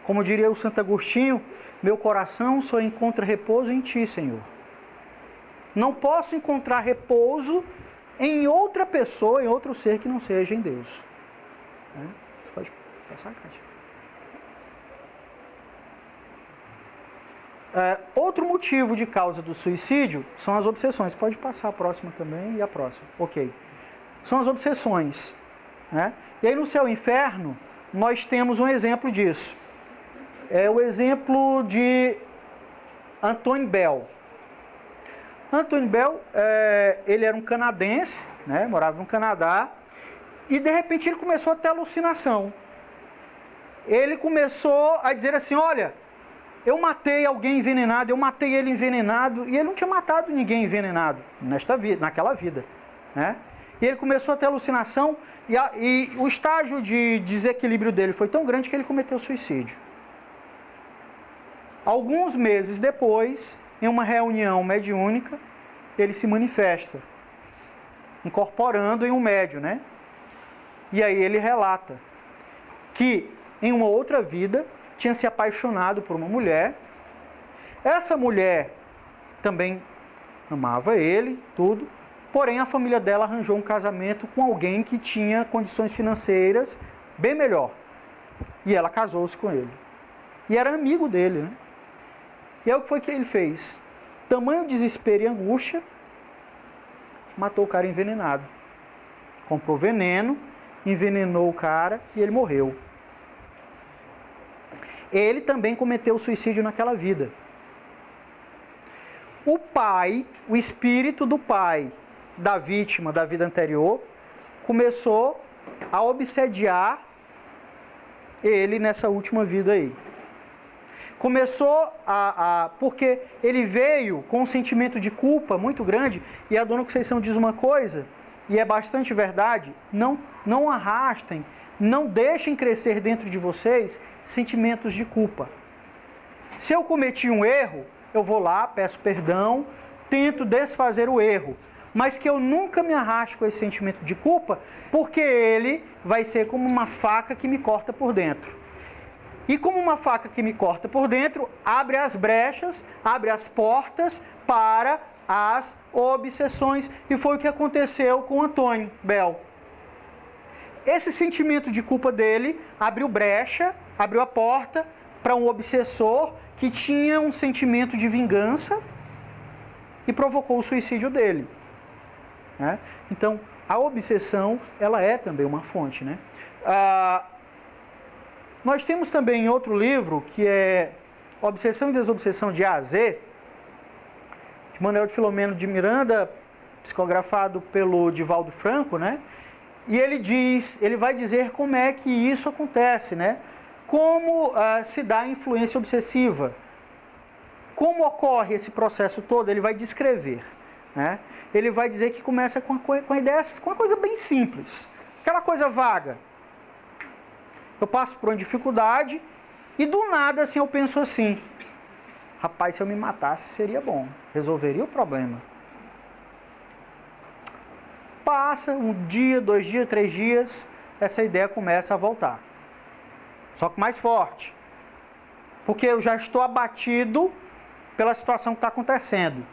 Como diria o Santo Agostinho, meu coração só encontra repouso em Ti, Senhor. Não posso encontrar repouso em outra pessoa, em outro ser que não seja em Deus. Você pode passar, Cátia? Outro motivo de causa do suicídio são as obsessões. Pode passar a próxima também e a próxima. Ok. São as obsessões. Né? E aí no Céu e Inferno, nós temos um exemplo disso. É o exemplo de Antoine Bell. Antoine Bell, ele era um canadense, né? Morava no Canadá, e de repente ele começou a ter alucinação. Ele começou a dizer assim, olha, eu matei alguém envenenado, eu matei ele envenenado, e ele não tinha matado ninguém envenenado naquela vida. Né? E ele começou a ter alucinação, e o estágio de desequilíbrio dele foi tão grande que ele cometeu suicídio. Alguns meses depois, em uma reunião mediúnica, ele se manifesta, incorporando em um médium, né? E aí ele relata que em uma outra vida tinha se apaixonado por uma mulher. Essa mulher também amava ele, tudo, porém a família dela arranjou um casamento com alguém que tinha condições financeiras bem melhor. E ela casou-se com ele. E era amigo dele, né? E aí o que foi que ele fez? Tamanho desespero e angústia, matou o cara envenenado. Comprou veneno, envenenou o cara e ele morreu. Ele também cometeu suicídio naquela vida. O pai, o espírito do pai da vítima da vida anterior, começou a obsediar ele nessa última vida aí. Começou porque ele veio com um sentimento de culpa muito grande, e a Dona Conceição diz uma coisa, e é bastante verdade, não arrastem, não deixem crescer dentro de vocês sentimentos de culpa. Se eu cometi um erro, eu vou lá, peço perdão, tento desfazer o erro, mas que eu nunca me arraste com esse sentimento de culpa, porque ele vai ser como uma faca que me corta por dentro. E como uma faca que me corta por dentro, abre as brechas, abre as portas para as obsessões. E foi o que aconteceu com Antoine Bell. Esse sentimento de culpa dele abriu brecha, abriu a porta para um obsessor que tinha um sentimento de vingança e provocou o suicídio dele. Né? Então, a obsessão, ela é também uma fonte, né? Nós temos também outro livro, que é Obsessão e Desobsessão de A a Z, de Manuel de Filomeno de Miranda, psicografado pelo Divaldo Franco, né? E ele vai dizer como é que isso acontece, né? Como se dá a influência obsessiva. Como ocorre esse processo todo, ele vai descrever, né? Ele vai dizer que começa com uma coisa bem simples, aquela coisa vaga. Eu passo por uma dificuldade e do nada assim eu penso assim, rapaz, se eu me matasse seria bom, resolveria o problema. Passa um dia, 2 dias, 3 dias, essa ideia começa a voltar. Só que mais forte. Porque eu já estou abatido pela situação que está acontecendo.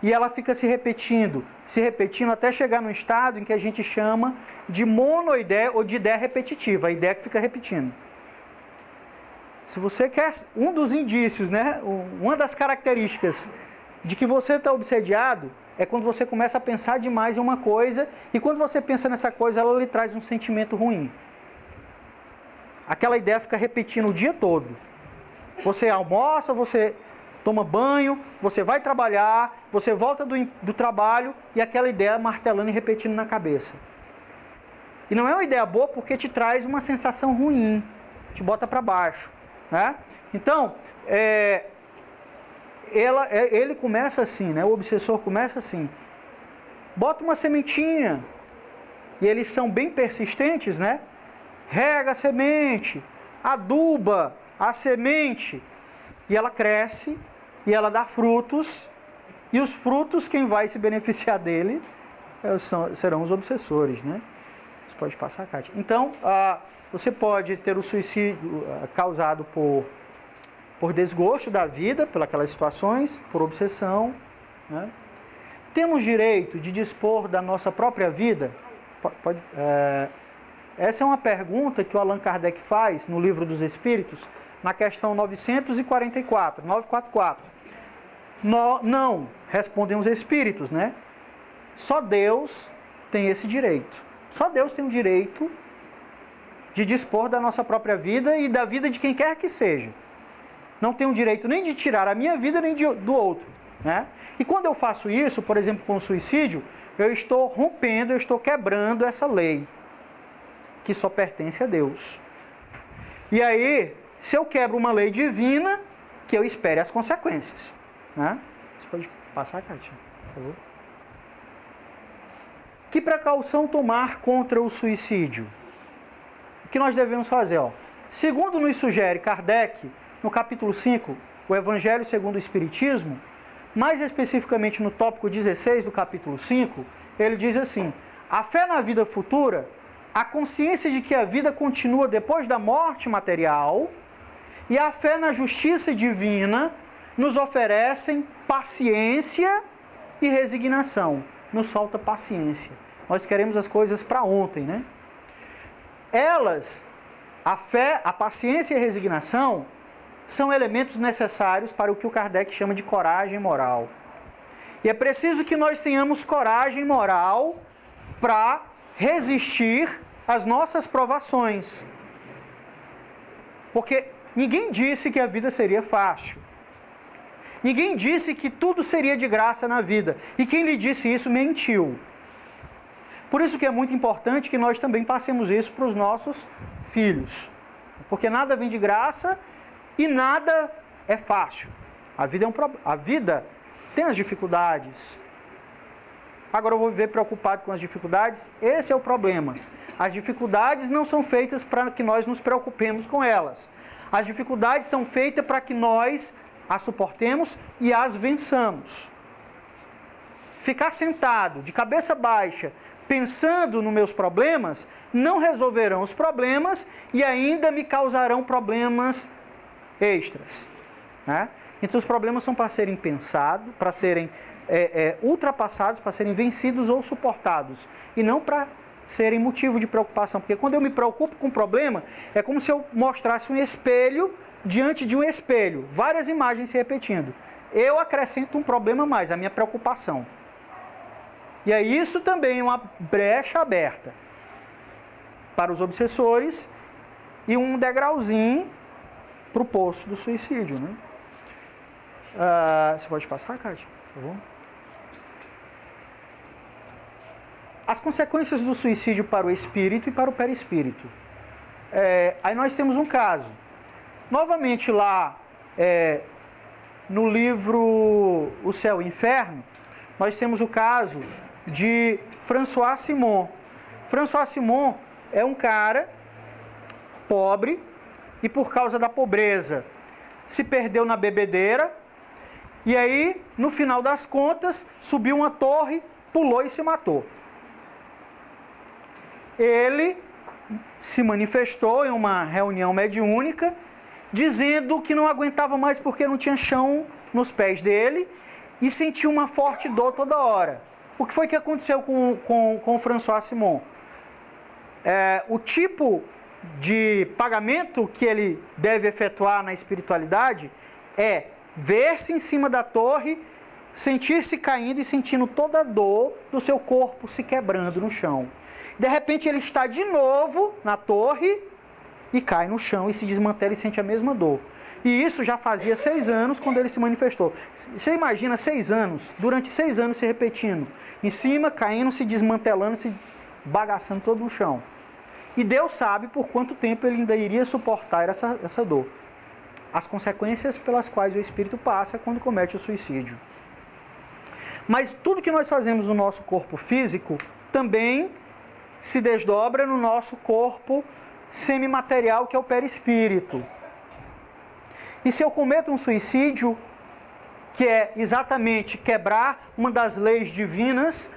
E ela fica se repetindo até chegar num estado em que a gente chama de monoideia ou de ideia repetitiva, a ideia que fica repetindo. Se você quer, um dos indícios, né, uma das características de que você está obsediado é quando você começa a pensar demais em uma coisa e quando você pensa nessa coisa, ela lhe traz um sentimento ruim. Aquela ideia fica repetindo o dia todo. Você almoça, você toma banho, você vai trabalhar, você volta do trabalho e aquela ideia martelando e repetindo na cabeça. E não é uma ideia boa porque te traz uma sensação ruim, te bota para baixo. Né? Então, ele começa assim, né? O obsessor começa assim, bota uma sementinha, e eles são bem persistentes, né? Rega a semente, aduba a semente, e ela cresce, e ela dá frutos, e os frutos, quem vai se beneficiar dele serão os obsessores, né? Você pode passar, Kátia. Então, você pode ter o suicídio causado por desgosto da vida, pelas situações, por obsessão, né? Temos direito de dispor da nossa própria vida? Essa é uma pergunta que o Allan Kardec faz no Livro dos Espíritos, na questão 944. Não, respondem os espíritos, né? Só Deus tem esse direito. Só Deus tem o direito de dispor da nossa própria vida e da vida de quem quer que seja. Não tem o direito nem de tirar a minha vida, nem do outro, né? E quando eu faço isso, por exemplo, com o suicídio, eu estou rompendo, eu estou quebrando essa lei, que só pertence a Deus. E aí, se eu quebro uma lei divina, que eu espere as consequências, né? Você pode passar, Cátia, por favor? Que precaução tomar contra o suicídio? O que nós devemos fazer? Segundo nos sugere Kardec, no capítulo 5, o Evangelho segundo o Espiritismo, mais especificamente no tópico 16 do capítulo 5, ele diz assim: a fé na vida futura, a consciência de que a vida continua depois da morte material e a fé na justiça divina nos oferecem paciência e resignação. Nos falta paciência. Nós queremos as coisas para ontem, né? A fé, a paciência e a resignação são elementos necessários para o que o Kardec chama de coragem moral. E é preciso que nós tenhamos coragem moral para resistir às nossas provações. Porque ninguém disse que a vida seria fácil. Ninguém disse que tudo seria de graça na vida. E quem lhe disse isso mentiu. Por isso que é muito importante que nós também passemos isso para os nossos filhos. Porque nada vem de graça e nada é fácil. A vida tem as dificuldades. Agora eu vou viver preocupado com as dificuldades? Esse é o problema. As dificuldades não são feitas para que nós nos preocupemos com elas. As dificuldades são feitas para que nós as suportemos e as vençamos. Ficar sentado, de cabeça baixa, pensando nos meus problemas, não resolverão os problemas e ainda me causarão problemas extras, né? Então os problemas são para serem pensados, para serem ultrapassados, para serem vencidos ou suportados, e não para serem motivo de preocupação. Porque quando eu me preocupo com um problema, é como se eu mostrasse um espelho diante de um espelho, várias imagens se repetindo. Eu acrescento um problema a mais, a minha preocupação. E aí isso também é uma brecha aberta para os obsessores e um degrauzinho para o poço do suicídio, né? Você pode passar, Cátia, por favor? As consequências do suicídio para o espírito e para o perispírito. Aí nós temos um caso. Novamente lá no livro O Céu e o Inferno, nós temos o caso de François Simon. François Simon é um cara pobre e por causa da pobreza se perdeu na bebedeira e aí, no final das contas, subiu uma torre, pulou e se matou. Ele se manifestou em uma reunião mediúnica dizendo que não aguentava mais porque não tinha chão nos pés dele e sentia uma forte dor toda hora. O que foi que aconteceu com François Simon? O tipo de pagamento que ele deve efetuar na espiritualidade é ver-se em cima da torre, sentir-se caindo e sentindo toda a dor do seu corpo se quebrando no chão. De repente ele está de novo na torre e cai no chão e se desmantela e sente a mesma dor. E isso já fazia 6 anos quando ele se manifestou. Você imagina 6 anos, durante 6 anos se repetindo, em cima, caindo, se desmantelando, se bagaçando todo no chão. E Deus sabe por quanto tempo ele ainda iria suportar essa dor. As consequências pelas quais o espírito passa quando comete o suicídio. Mas tudo que nós fazemos no nosso corpo físico também se desdobra no nosso corpo semimaterial, que é o perispírito. E se eu cometo um suicídio, que é exatamente quebrar uma das leis divinas,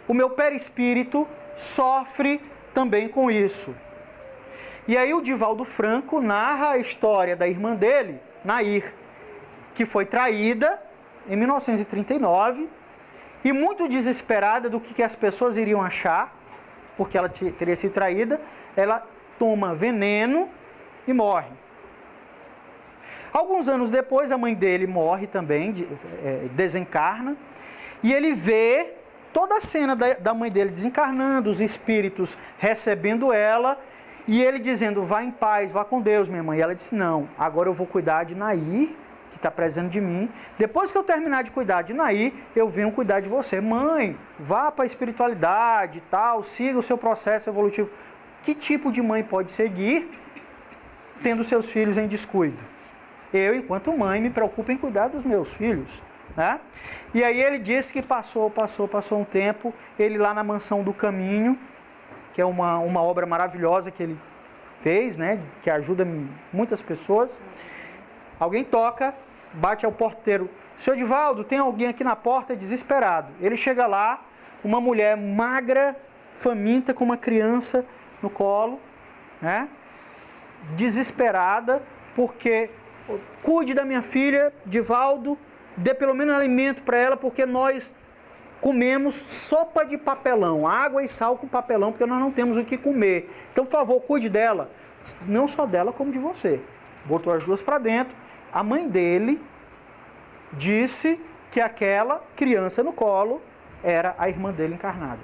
o meu perispírito sofre também com isso. E aí o Divaldo Franco narra a história da irmã dele, Nair, que foi traída em 1939 e muito desesperada do que as pessoas iriam achar, porque ela teria sido traída, ela toma veneno e morre. Alguns anos depois, a mãe dele morre também, desencarna, e ele vê toda a cena da mãe dele desencarnando, os espíritos recebendo ela, e ele dizendo, vá em paz, vá com Deus, minha mãe. E ela disse, não, agora eu vou cuidar de Nair, que está precisando de mim. Depois que eu terminar de cuidar de Nair, eu venho cuidar de você. Mãe, vá para a espiritualidade e tal, siga o seu processo evolutivo. Que tipo de mãe pode seguir tendo seus filhos em descuido? Eu, enquanto mãe, me preocupo em cuidar dos meus filhos. Né? E aí ele disse que passou um tempo, ele lá na Mansão do Caminho, que é uma obra maravilhosa que ele fez, né? Que ajuda muitas pessoas. Alguém toca, bate ao porteiro. Seu Divaldo, tem alguém aqui na porta desesperado. Ele chega lá, uma mulher magra, faminta, com uma criança no colo, né? Desesperada, porque cuide da minha filha, Divaldo, dê pelo menos alimento para ela, porque nós comemos sopa de papelão, água e sal com papelão, porque nós não temos o que comer. Então, por favor, cuide dela. Não só dela, como de você. Botou as duas para dentro. A mãe dele disse que aquela criança no colo era a irmã dele encarnada.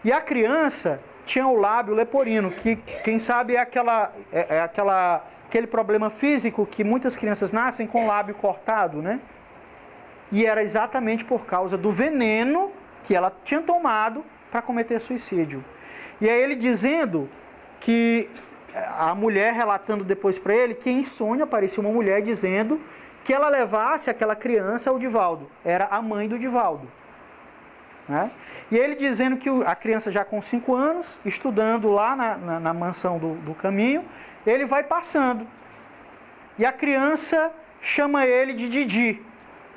E a criança tinha o lábio leporino, que quem sabe é aquele problema físico que muitas crianças nascem com o lábio cortado, né? E era exatamente por causa do veneno que ela tinha tomado para cometer suicídio. E aí ele dizendo que a mulher relatando depois para ele que em sonho aparecia uma mulher dizendo que ela levasse aquela criança ao Divaldo. Era a mãe do Divaldo. Né? E ele dizendo que a criança já com 5 anos, estudando lá na Mansão do Caminho, ele vai passando. E a criança chama ele de Didi.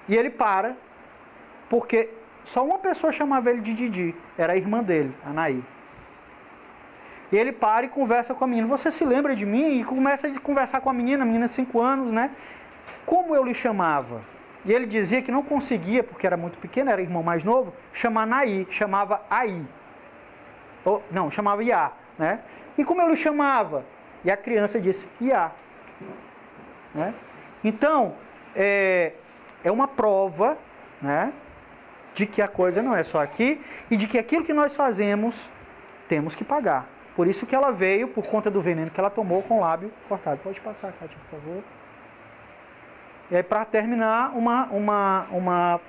E ele para, porque só uma pessoa chamava ele de Didi, era a irmã dele, a Nair. E ele para e conversa com a menina. Você se lembra de mim? E começa a conversar com a menina de 5 anos, né? Como eu lhe chamava? E ele dizia que não conseguia, porque era muito pequeno, era irmão mais novo, chamar Nair, chamava Aí. Não, chamava Iá, né? E como eu lhe chamava? E a criança disse, Iá. Né? Então, é uma prova, né, de que a coisa não é só aqui e de que aquilo que nós fazemos, temos que pagar. Por isso que ela veio, por conta do veneno que ela tomou com o lábio cortado. Pode passar, Kátia, por favor. E aí, para terminar, uma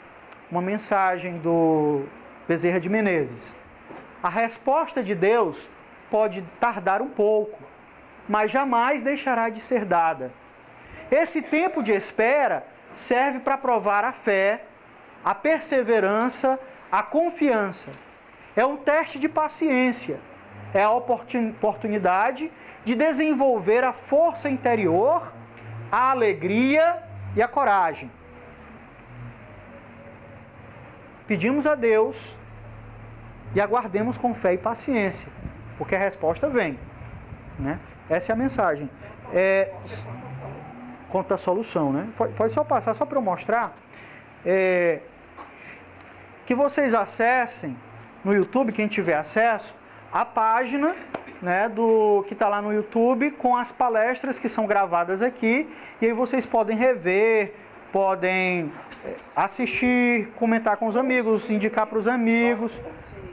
mensagem do Bezerra de Menezes. A resposta de Deus pode tardar um pouco, mas jamais deixará de ser dada. Esse tempo de espera serve para provar a fé, a perseverança, a confiança. É um teste de paciência. É a oportunidade de desenvolver a força interior, a alegria e a coragem. Pedimos a Deus e aguardemos com fé e paciência, porque a resposta vem. Né? Essa é a mensagem. Quanto à solução, né? Pode só passar, só para eu mostrar. Que vocês acessem no YouTube, quem tiver acesso, a página, né, que está lá no YouTube com as palestras que são gravadas aqui. E aí vocês podem rever, podem assistir, comentar com os amigos, indicar para os amigos,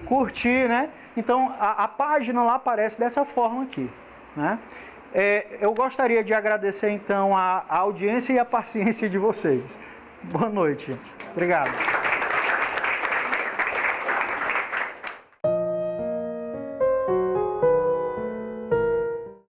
curtir, né? Então, a página lá aparece dessa forma aqui, né? Eu gostaria de agradecer, então, a audiência e a paciência de vocês. Boa noite, gente. Obrigado.